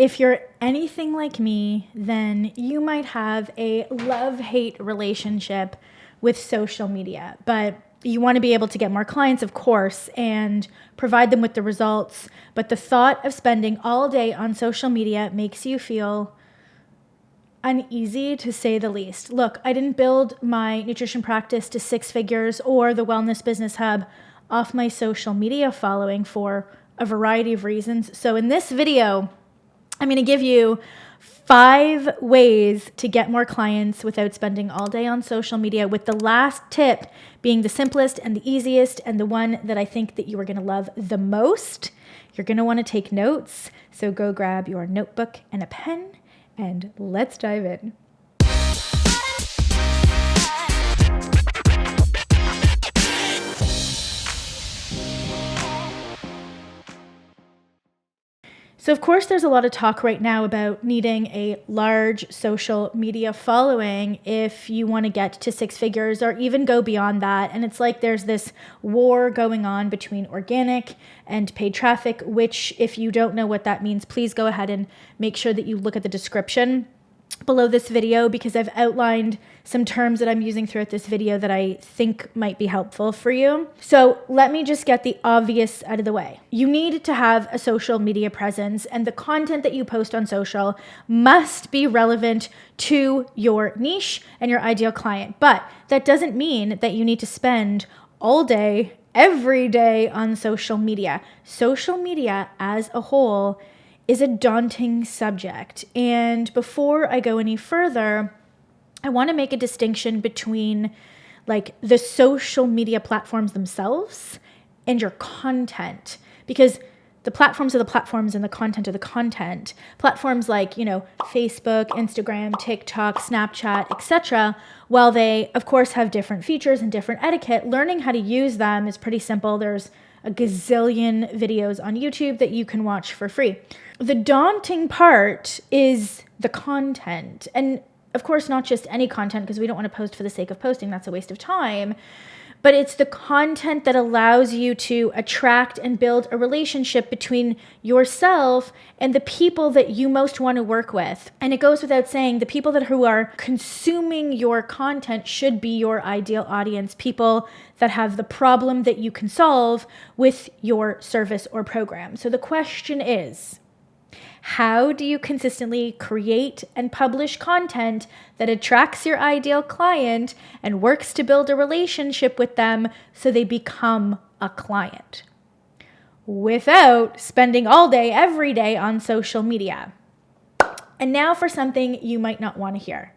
If you're anything like me, then you might have a love-hate relationship with social media, but you want to be able to get more clients, of course, and provide them with the results. But the thought of spending all day on social media makes you feel uneasy, to say the least. Look, I didn't build my nutrition practice to 6 figures or the Wellness Business Hub off my social media following for a variety of reasons. So in this video, I'm going to give you 5 ways to get more clients without spending all day on social media, with the last tip being the simplest and the easiest and the one that I think that you are going to love the most. You're going to want to take notes, so go grab your notebook and a pen and let's dive in. So of course, there's a lot of talk right now about needing a large social media following if you want to get to 6 figures or even go beyond that. And it's like there's this war going on between organic and paid traffic, which, if you don't know what that means, please go ahead and make sure that you look at the description below this video, because I've outlined some terms that I'm using throughout this video that I think might be helpful for you. So let me just get the obvious out of the way. You need to have a social media presence, and the content that you post on social must be relevant to your niche and your ideal client. But that doesn't mean that you need to spend all day, every day on social media. Social media as a whole is a daunting subject. And before I go any further, I want to make a distinction between like the social media platforms themselves and your content, because the platforms are the platforms and the content are the content. Platforms like, Facebook, Instagram, TikTok, Snapchat, etc. While they of course have different features and different etiquette, learning how to use them is pretty simple. There's a gazillion videos on YouTube that you can watch for free. The daunting part is the content. And of course, not just any content, because we don't want to post for the sake of posting. That's a waste of time. But it's the content that allows you to attract and build a relationship between yourself and the people that you most want to work with. And it goes without saying, the people who are consuming your content should be your ideal audience, people that have the problem that you can solve with your service or program. So the question is, how do you consistently create and publish content that attracts your ideal client and works to build a relationship with them so they become a client without spending all day, every day on social media? And now for something you might not want to hear.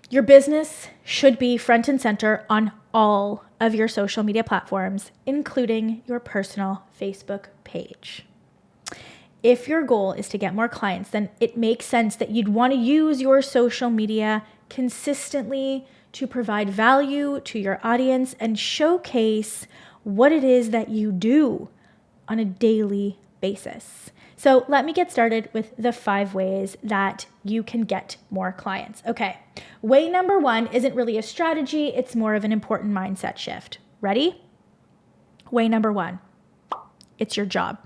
Your business should be front and center on all of your social media platforms, including your personal Facebook page. If your goal is to get more clients, then it makes sense that you'd want to use your social media consistently to provide value to your audience and showcase what it is that you do on a daily basis. So let me get started with the 5 ways that you can get more clients. Okay, way number 1 isn't really a strategy, it's more of an important mindset shift. Ready? Way number 1, it's your job.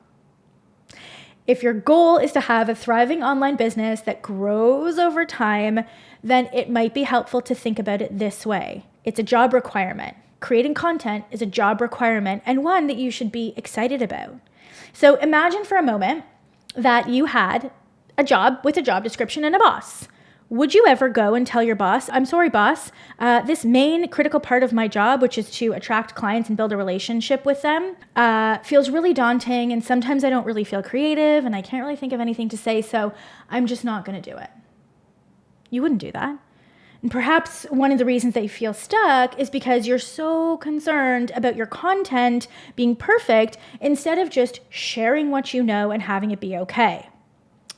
If your goal is to have a thriving online business that grows over time, then it might be helpful to think about it this way. It's a job requirement. Creating content is a job requirement, and one that you should be excited about. So imagine for a moment that you had a job with a job description and a boss. Would you ever go and tell your boss, I'm sorry, boss, this main critical part of my job, which is to attract clients and build a relationship with them, feels really daunting, and sometimes I don't really feel creative and I can't really think of anything to say, so I'm just not going to do it. You wouldn't do that. And perhaps one of the reasons that you feel stuck is because you're so concerned about your content being perfect instead of just sharing what you know and having it be okay.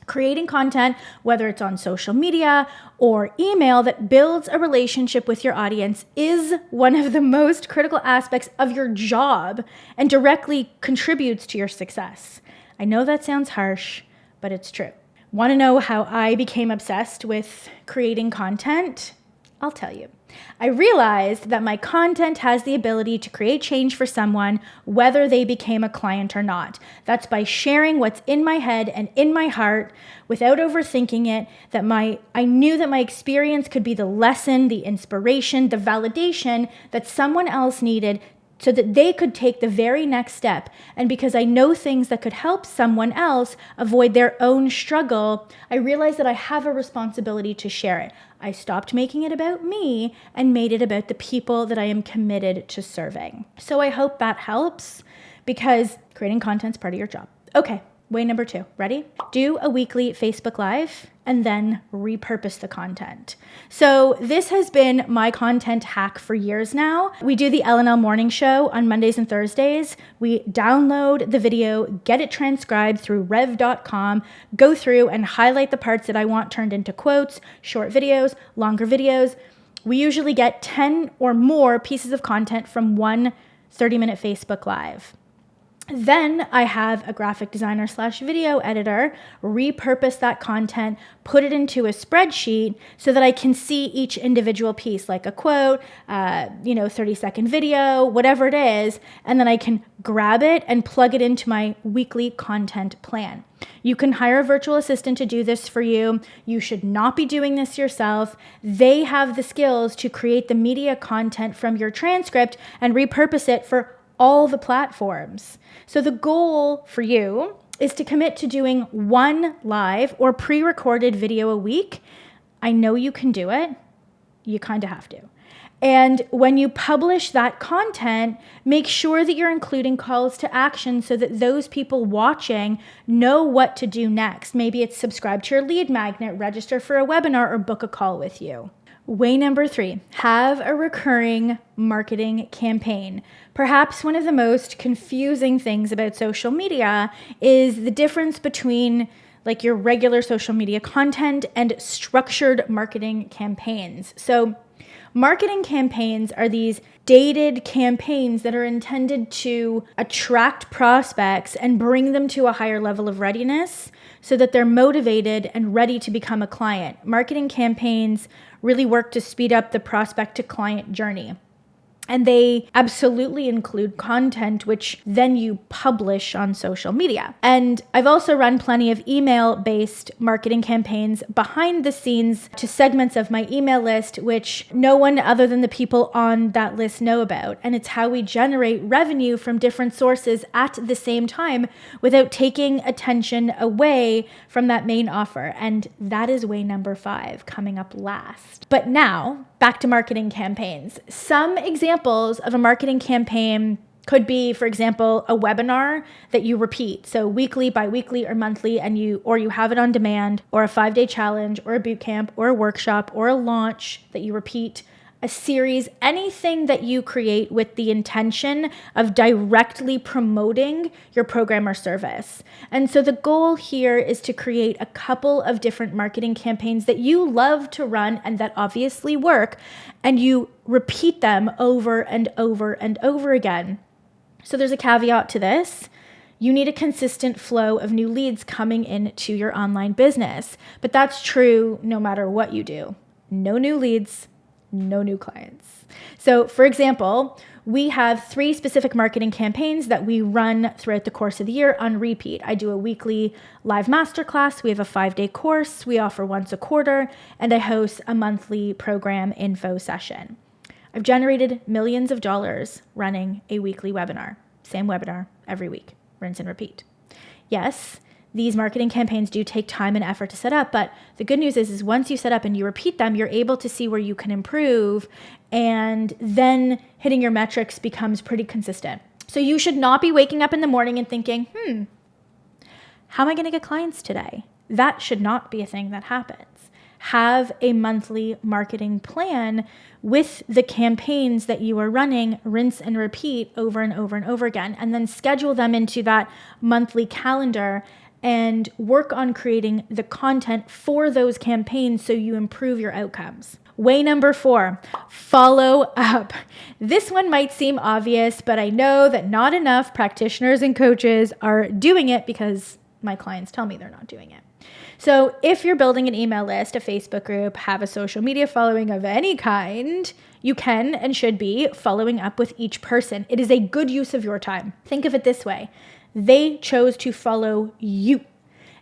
Creating content, whether it's on social media or email, that builds a relationship with your audience is one of the most critical aspects of your job and directly contributes to your success. I know that sounds harsh, but it's true. Want to know how I became obsessed with creating content? I'll tell you. I realized that my content has the ability to create change for someone, whether they became a client or not. That's by sharing what's in my head and in my heart without overthinking it, I knew that my experience could be the lesson, the inspiration, the validation that someone else needed so that they could take the very next step. And because I know things that could help someone else avoid their own struggle, I realized that I have a responsibility to share it. I stopped making it about me and made it about the people that I am committed to serving. So I hope that helps, because creating content is part of your job. Okay, way number 2. Ready? Do a weekly Facebook Live and then repurpose the content. So this has been my content hack for years now. We do the L&L morning show on Mondays and Thursdays. We download the video, get it transcribed through rev.com, go through and highlight the parts that I want turned into quotes, short videos, longer videos. We usually get 10 or more pieces of content from one 30-minute Facebook Live. Then I have a graphic designer / video editor repurpose that content, put it into a spreadsheet so that I can see each individual piece, like a quote, 30-second video, whatever it is, and then I can grab it and plug it into my weekly content plan. You can hire a virtual assistant to do this for you. You should not be doing this yourself. They have the skills to create the media content from your transcript and repurpose it for all the platforms. So the goal for you is to commit to doing one live or pre-recorded video a week. I know you can do it. You kind of have to. And when you publish that content, make sure that you're including calls to action so that those people watching know what to do next. Maybe it's subscribe to your lead magnet, register for a webinar, or book a call with you. Way number 3, have a recurring marketing campaign. Perhaps one of the most confusing things about social media is the difference between like your regular social media content and structured marketing campaigns. So marketing campaigns are these dated campaigns that are intended to attract prospects and bring them to a higher level of readiness so that they're motivated and ready to become a client. Marketing campaigns really work to speed up the prospect to client journey. And they absolutely include content, which then you publish on social media. And I've also run plenty of email-based marketing campaigns behind the scenes to segments of my email list, which no one other than the people on that list know about. And it's how we generate revenue from different sources at the same time without taking attention away from that main offer. And that is way number 5, coming up last. But now, back to marketing campaigns. Some examples of a marketing campaign could be, for example, a webinar that you repeat. So weekly, bi-weekly, or monthly, and you have it on demand, or a 5-day challenge, or a boot camp, or a workshop, or a launch that you repeat. A series, anything that you create with the intention of directly promoting your program or service. And so the goal here is to create a couple of different marketing campaigns that you love to run and that obviously work, and you repeat them over and over and over again. So there's a caveat to this. You need a consistent flow of new leads coming into your online business, but that's true no matter what you do. No new leads, no new clients. So for example, we have 3 specific marketing campaigns that we run throughout the course of the year on repeat. I do a weekly live masterclass. We have a 5-day course we offer once a quarter, and I host a monthly program info session. I've generated millions of dollars running a weekly webinar. Same webinar every week, rinse and repeat. Yes, these marketing campaigns do take time and effort to set up, but the good news is once you set up and you repeat them, you're able to see where you can improve, and then hitting your metrics becomes pretty consistent. So you should not be waking up in the morning and thinking, how am I going to get clients today? That should not be a thing that happens. Have a monthly marketing plan with the campaigns that you are running, rinse and repeat over and over and over again, and then schedule them into that monthly calendar and work on creating the content for those campaigns so you improve your outcomes. Way number 4, follow up. This one might seem obvious, but I know that not enough practitioners and coaches are doing it because my clients tell me they're not doing it. So if you're building an email list, a Facebook group, have a social media following of any kind, you can and should be following up with each person. It is a good use of your time. Think of it this way. They chose to follow you.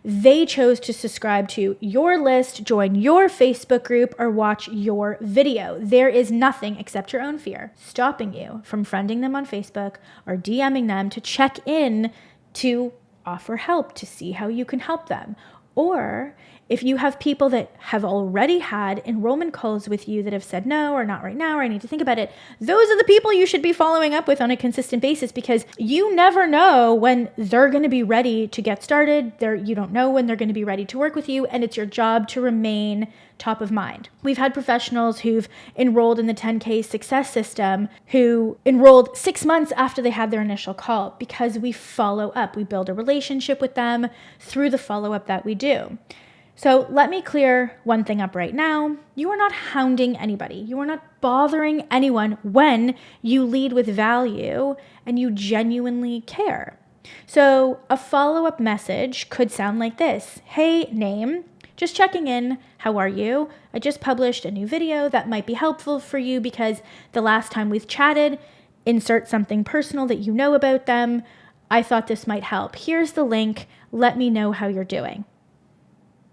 They chose to subscribe to your list, join your Facebook group, or watch your video. There is nothing except your own fear stopping you from friending them on Facebook or DMing them to check in to offer help, to see how you can help them. Or if you have people that have already had enrollment calls with you that have said no, or not right now, or I need to think about it, those are the people you should be following up with on a consistent basis, because you never know when they're going to be ready to get started. You don't know when they're going to be ready to work with you, and it's your job to remain top of mind. We've had professionals who've enrolled in the 10K success system who enrolled 6 months after they had their initial call, because we follow up. We build a relationship with them through the follow-up that we do. So let me clear one thing up right now. You are not hounding anybody. You are not bothering anyone when you lead with value and you genuinely care. So a follow-up message could sound like this. Hey, name, just checking in. How are you? I just published a new video that might be helpful for you because the last time we've chatted, insert something personal that you know about them. I thought this might help. Here's the link. Let me know how you're doing.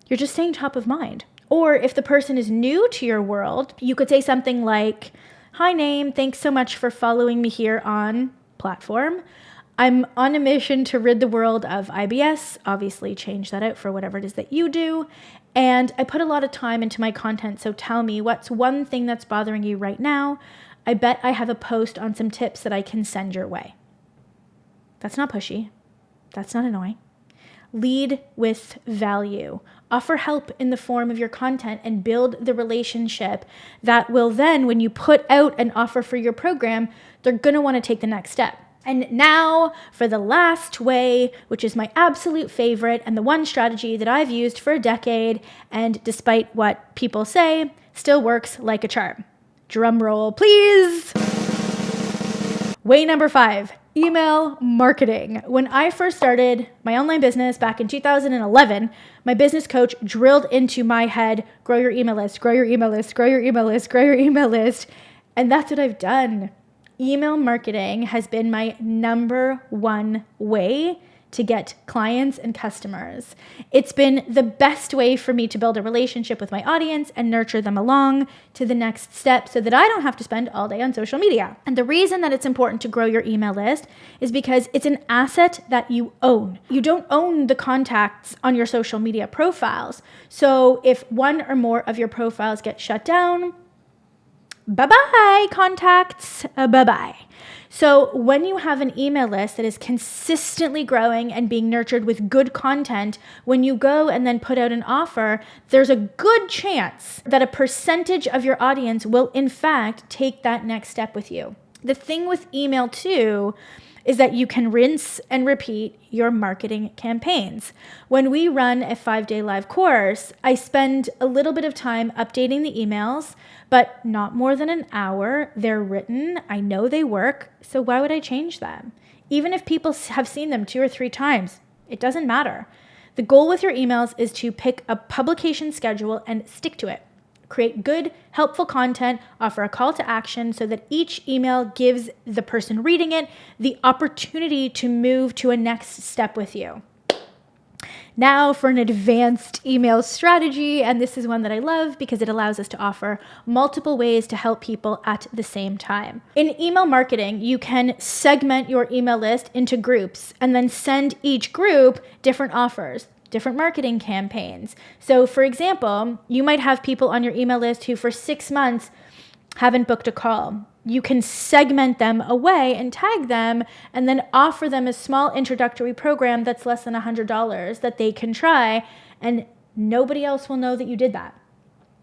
You're just staying top of mind. Or if the person is new to your world, you could say something like, hi, name, thanks so much for following me here on platform. I'm on a mission to rid the world of IBS. Obviously, change that out for whatever it is that you do. And I put a lot of time into my content, so tell me, what's one thing that's bothering you right now? I bet I have a post on some tips that I can send your way. That's not pushy. That's not annoying. Lead with value. Offer help in the form of your content and build the relationship that will then, when you put out an offer for your program, they're going to want to take the next step. And now for the last way, which is my absolute favorite and the one strategy that I've used for a decade, and despite what people say, still works like a charm. Drum roll, please. Way number 5, email marketing. When I first started my online business back in 2011, my business coach drilled into my head, grow your email list, grow your email list, grow your email list, grow your email list. And that's what I've done. Email marketing has been my number one way to get clients and customers. It's been the best way for me to build a relationship with my audience and nurture them along to the next step so that I don't have to spend all day on social media. And the reason that it's important to grow your email list is because it's an asset that you own. You don't own the contacts on your social media profiles. So if one or more of your profiles get shut down, bye-bye contacts, bye-bye. So when you have an email list that is consistently growing and being nurtured with good content, when you go and then put out an offer, there's a good chance that a percentage of your audience will in fact take that next step with you. The thing with email too is that you can rinse and repeat your marketing campaigns. When we run a 5-day live course, I spend a little bit of time updating the emails, but not more than an hour. They're written. I know they work. So why would I change them? Even if people have seen them 2 or 3 times, it doesn't matter. The goal with your emails is to pick a publication schedule and stick to it. Create good, helpful content, offer a call to action so that each email gives the person reading it the opportunity to move to a next step with you. Now for an advanced email strategy, and this is one that I love because it allows us to offer multiple ways to help people at the same time. In email marketing, you can segment your email list into groups and then send each group different offers, different marketing campaigns. So for example, you might have people on your email list who for 6 months haven't booked a call. You can segment them away and tag them and then offer them a small introductory program that's less than $100 that they can try, and nobody else will know that you did that.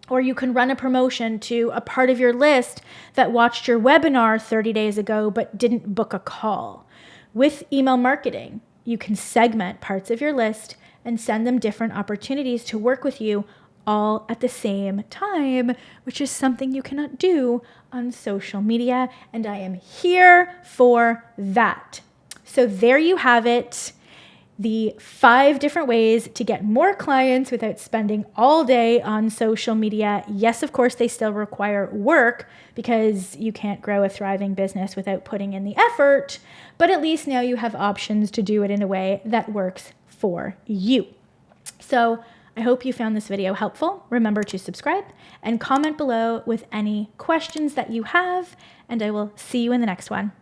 Or you can run a promotion to a part of your list that watched your webinar 30 days ago but didn't book a call. With email marketing, you can segment parts of your list and send them different opportunities to work with you all at the same time, which is something you cannot do on social media, and I am here for that. So there you have it. the 5 different ways to get more clients without spending all day on social media. Yes, of course, they still require work because you can't grow a thriving business without putting in the effort, but at least now you have options to do it in a way that works for you. So I hope you found this video helpful. Remember to subscribe and comment below with any questions that you have, and I will see you in the next one.